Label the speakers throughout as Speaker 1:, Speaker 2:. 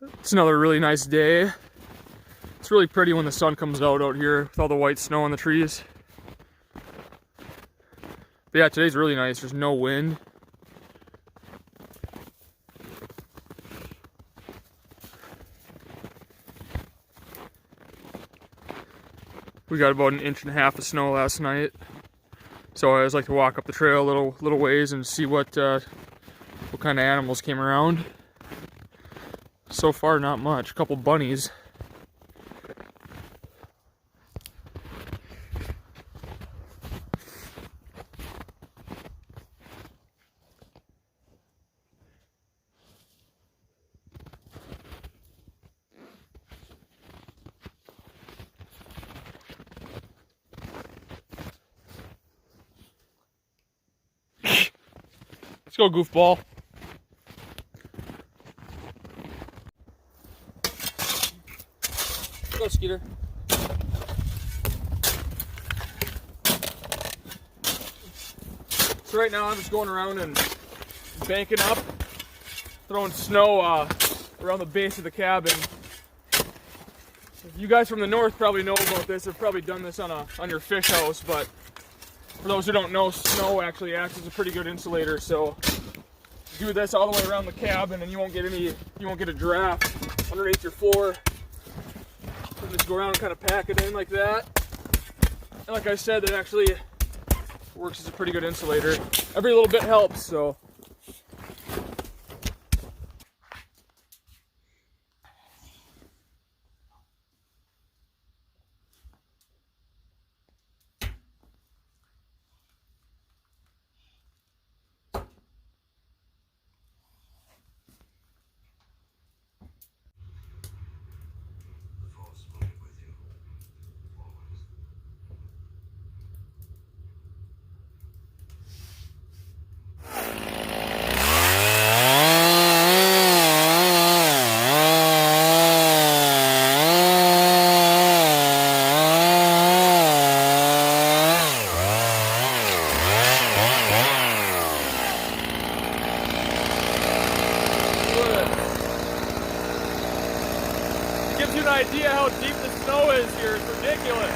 Speaker 1: It's another really nice day. It's really pretty when the sun comes out here with all the white snow on the trees. But yeah, today's really nice. There's no wind. We got about 1.5 inches of snow last night. So I always like to walk up the trail a little ways and see what kind of animals came around. So far, not much. A couple bunnies. Let's go, goofball. Go, Skeeter. So right now I'm just going around and banking up, throwing snow around the base of the cabin. You guys from the north probably know about this. I've probably done this on your fish house, but for those who don't know, snow actually acts as a pretty good insulator. So do this all the way around the cabin, and you won't get a draft underneath your floor. And just go around and kind of pack it in like that. And like I said, it actually works as a pretty good insulator. Every little bit helps, so. Gives you an idea how deep the snow is here. It's ridiculous.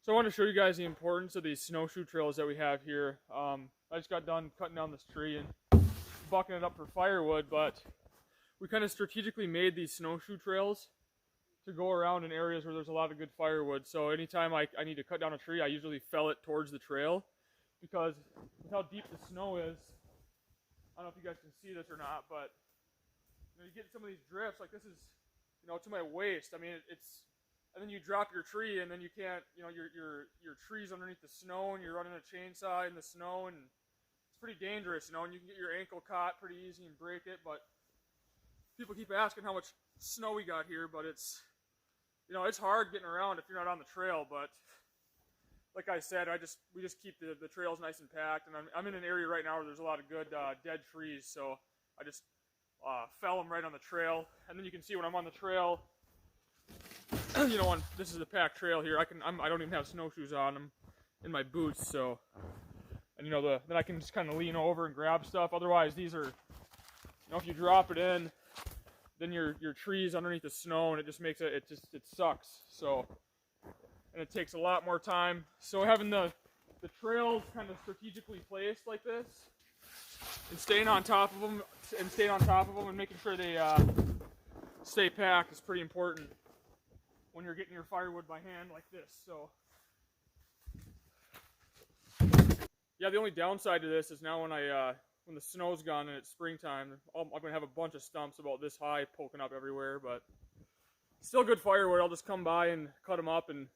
Speaker 1: So I want to show you guys the importance of these snowshoe trails that we have here. I just got done cutting down this tree and bucking it up for firewood, but we kind of strategically made these snowshoe trails to go around in areas where there's a lot of good firewood. So anytime I need to cut down a tree, I usually fell it towards the trail, because with how deep the snow is, I don't know if you guys can see this or not, but you get some of these drifts, like this is, to my waist. I mean, and then you drop your tree, and then you can't, your tree's underneath the snow, and you're running a chainsaw in the snow, and it's pretty dangerous, and you can get your ankle caught pretty easy and break it. But people keep asking how much snow we got here, but it's hard getting around if you're not on the trail. But like I said, we just keep the trails nice and packed, and I'm in an area right now where there's a lot of good dead trees, so I just fell them right on the trail. And then you can see when I'm on the trail, this is a packed trail here. I don't even have snowshoes on. I'm in my boots, so, and then I can just kind of lean over and grab stuff. Otherwise, these are, if you drop it in, then your tree's underneath the snow, and it just makes it sucks. So, and it takes a lot more time. So having the trails kind of strategically placed like this, and staying on top of them, and making sure they stay packed is pretty important when you're getting your firewood by hand like this. So yeah, the only downside to this is now when the snow's gone and it's springtime, I'm going to have a bunch of stumps about this high poking up everywhere, but still good firewood. I'll just come by and cut them up and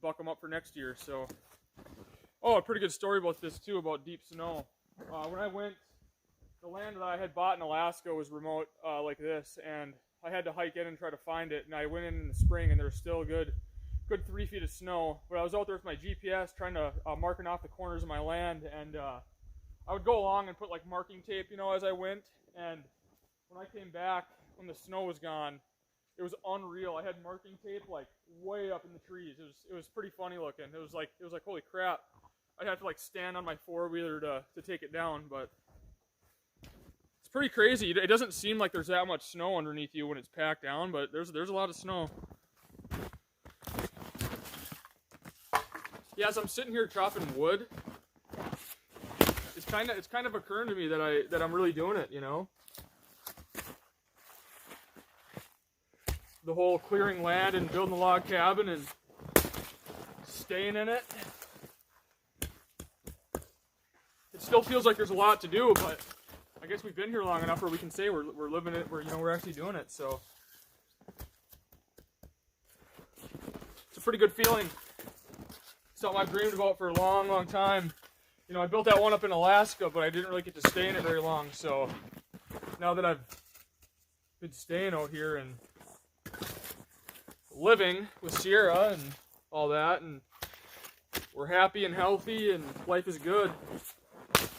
Speaker 1: buck them up for next year. So, a pretty good story about this too, about deep snow. When I went, the land that I had bought in Alaska was remote like this, and I had to hike in and try to find it, and I went in the spring, and there was still a good 3 feet of snow. But I was out there with my GPS trying to marking off the corners of my land, and I would go along and put like marking tape, as I went, and when I came back, when the snow was gone, it was unreal. I had marking tape like way up in the trees. It was pretty funny looking. It was like holy crap. I'd have to like stand on my four-wheeler to take it down, but it's pretty crazy. It doesn't seem like there's that much snow underneath you when it's packed down, but there's a lot of snow. Yeah, as I'm sitting here chopping wood, it's kind of occurring to me that I'm really doing it, you know? The whole clearing land and building a log cabin and staying in it. It still feels like there's a lot to do, but I guess we've been here long enough where we can say we're living it, we're actually doing it, so it's a pretty good feeling. Something I've dreamed about for a long, long time. You know, I built that one up in Alaska, but I didn't really get to stay in it very long, so now that I've been staying out here and living with Cierra and all that, and we're happy and healthy and life is good.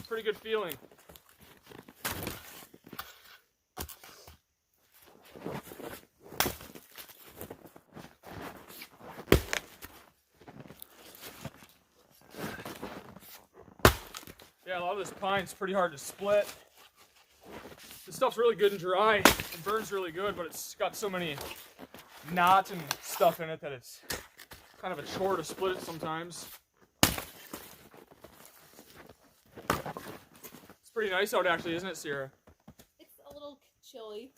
Speaker 1: Pretty good feeling. Yeah, a lot of this pine's pretty hard to split. This stuff's really good and dry. It burns really good, but it's got so many knots and stuff in it that it's kind of a chore to split it sometimes. It's pretty nice out actually, isn't it, Cierra?
Speaker 2: It's a little chilly.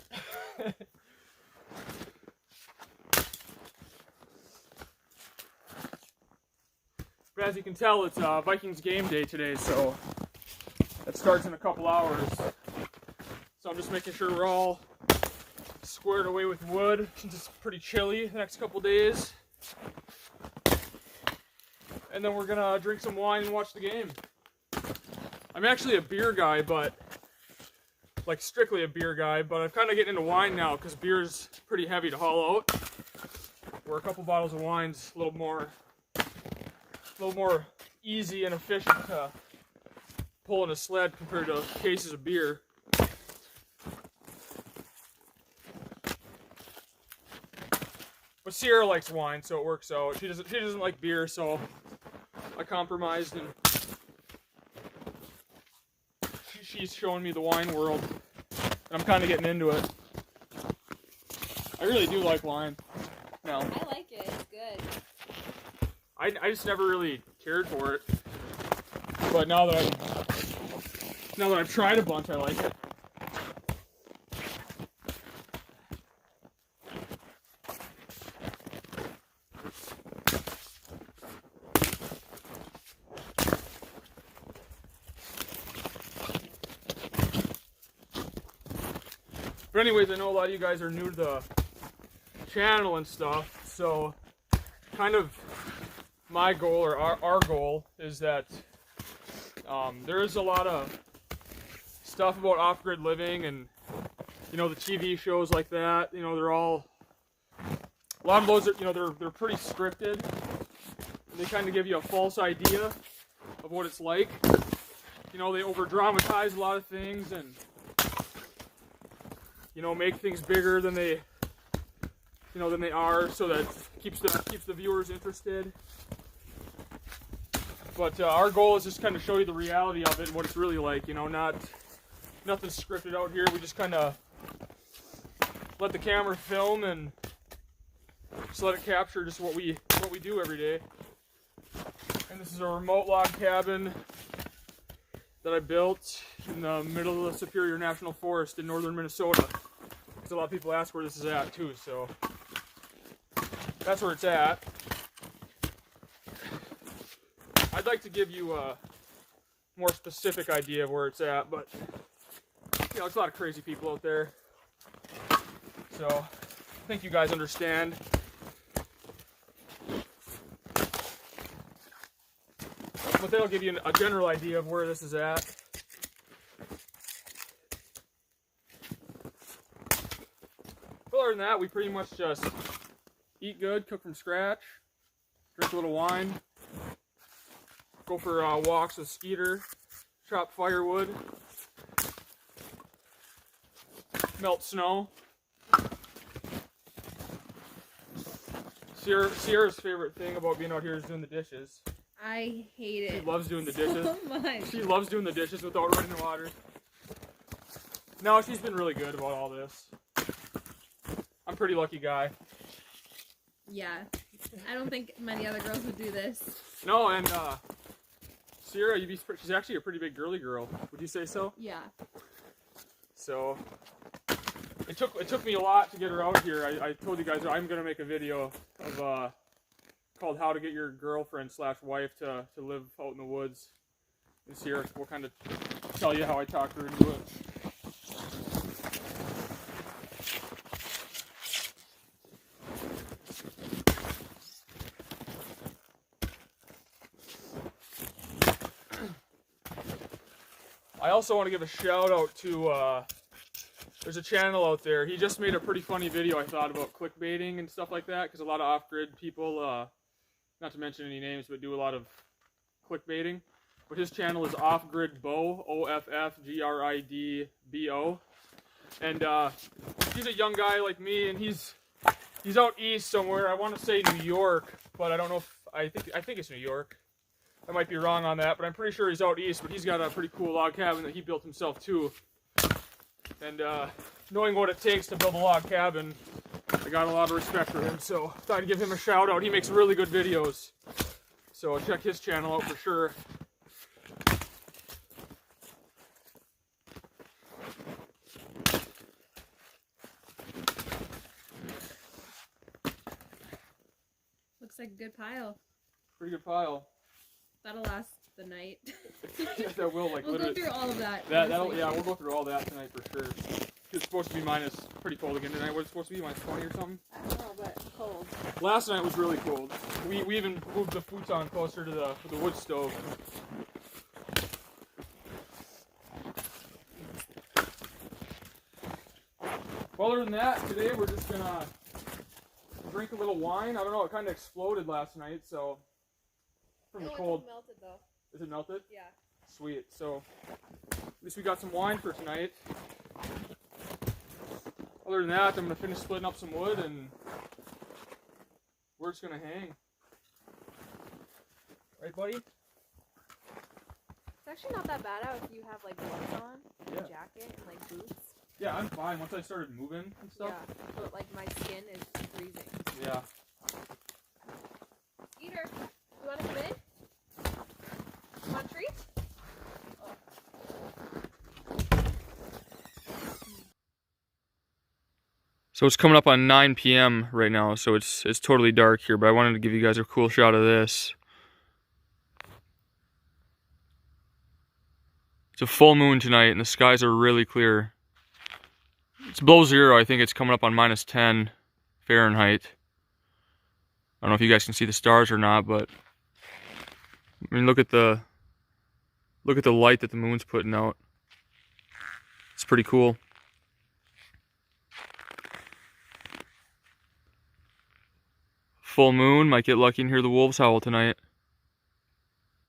Speaker 1: But as you can tell, it's Vikings game day today, so it starts in a couple hours. So I'm just making sure we're all squared away with wood since it's pretty chilly the next couple days. And then we're gonna drink some wine and watch the game. I'm actually a beer guy, but like strictly a beer guy, but I'm kind of getting into wine now because beer's pretty heavy to haul out. Where a couple bottles of wine's a little more easy and efficient to pull in a sled compared to cases of beer. But Cierra likes wine, so it works out. She doesn't like beer, so I compromised, and she's showing me the wine world, and I'm kind of getting into it. I really do like wine. No,
Speaker 2: I like it. It's good.
Speaker 1: I just never really cared for it, but now that I've tried a bunch, I like it. But anyways, I know a lot of you guys are new to the channel and stuff, so kind of my goal, or our goal, is that there is a lot of stuff about off-grid living and, you know, the TV shows like that, you know, a lot of those are, you know, they're pretty scripted. They kind of give you a false idea of what it's like. You know, they over-dramatize a lot of things and, you know, make things bigger than they are, so that keeps the viewers interested. But our goal is just kind of show you the reality of it and what it's really like. You know, nothing scripted out here. We just kind of let the camera film and just let it capture just what we do every day. And this is a remote log cabin that I built in the middle of the Superior National Forest in northern Minnesota. Because a lot of people ask where this is at too, so that's where it's at. I'd like to give you a more specific idea of where it's at, but you know, there's a lot of crazy people out there. So I think you guys understand. But that'll give you a general idea of where this is at. But other than that, we pretty much just eat good, cook from scratch, drink a little wine, go for walks with Skeeter, chop firewood, melt snow. Sierra's favorite thing about being out here is doing the dishes.
Speaker 2: I hate it.
Speaker 1: She loves doing the dishes.
Speaker 2: So much.
Speaker 1: She loves doing the dishes without running water. No, she's been really good about all this. I'm a pretty lucky guy.
Speaker 2: Yeah. I don't think many other girls would do this.
Speaker 1: No, and Cierra, she's actually a pretty big girly girl. Would you say so?
Speaker 2: Yeah.
Speaker 1: So it took me a lot to get her out here. I told you guys I'm gonna make a video of called "How to Get Your Girlfriend/Wife to Live Out in the Woods." And Cierra will kind of tell you how I talked her into it. I also want to give a shout out to, there's a channel out there. He just made a pretty funny video, I thought, about clickbaiting and stuff like that, because a lot of off-grid people, not to mention any names, but do a lot of clickbaiting. But his channel is Off-Grid Bo, OFFGRIDBO. And he's a young guy like me, and he's out east somewhere. I want to say New York, but I don't know if, I think it's New York. I might be wrong on that, but I'm pretty sure he's out east, but he's got a pretty cool log cabin that he built himself too. And knowing what it takes to build a log cabin, I got a lot of respect for him, so thought I'd give him a shout out. He makes really good videos, so check his channel out for sure.
Speaker 2: Looks like a good pile.
Speaker 1: Pretty good pile.
Speaker 2: That'll last the night.
Speaker 1: That will, like,
Speaker 2: we'll
Speaker 1: literally.
Speaker 2: go through all of that.
Speaker 1: Yeah, we'll go through all that tonight for sure. It's supposed to be pretty cold again tonight. What's it supposed to be, minus 20 or something?
Speaker 2: I don't know, but cold.
Speaker 1: Last night was really cold. We even moved the futon closer to the wood stove. Well, other than that, today we're just gonna drink a little wine. I don't know, it kind of exploded last night, so from the cold.
Speaker 2: It's melted though.
Speaker 1: Is it melted?
Speaker 2: Yeah.
Speaker 1: Sweet. So at least we got some wine for tonight. Other than that, I'm gonna finish splitting up some wood and we're just gonna hang. Right, buddy?
Speaker 2: It's actually not that bad out if you have like gloves on, and a jacket, and like boots.
Speaker 1: Yeah, I'm fine. Once I started moving and stuff.
Speaker 2: Yeah, but like my skin is freezing.
Speaker 1: Yeah.
Speaker 2: Eater, you want to come in? You want a treat?
Speaker 1: So it's coming up on 9 p.m. right now, so it's totally dark here, but I wanted to give you guys a cool shot of this. It's a full moon tonight, and the skies are really clear. It's below zero. I think it's coming up on minus 10 Fahrenheit. I don't know if you guys can see the stars or not, but I mean, look at the light that the moon's putting out. It's pretty cool. Full moon, might get lucky and hear the wolves howl tonight.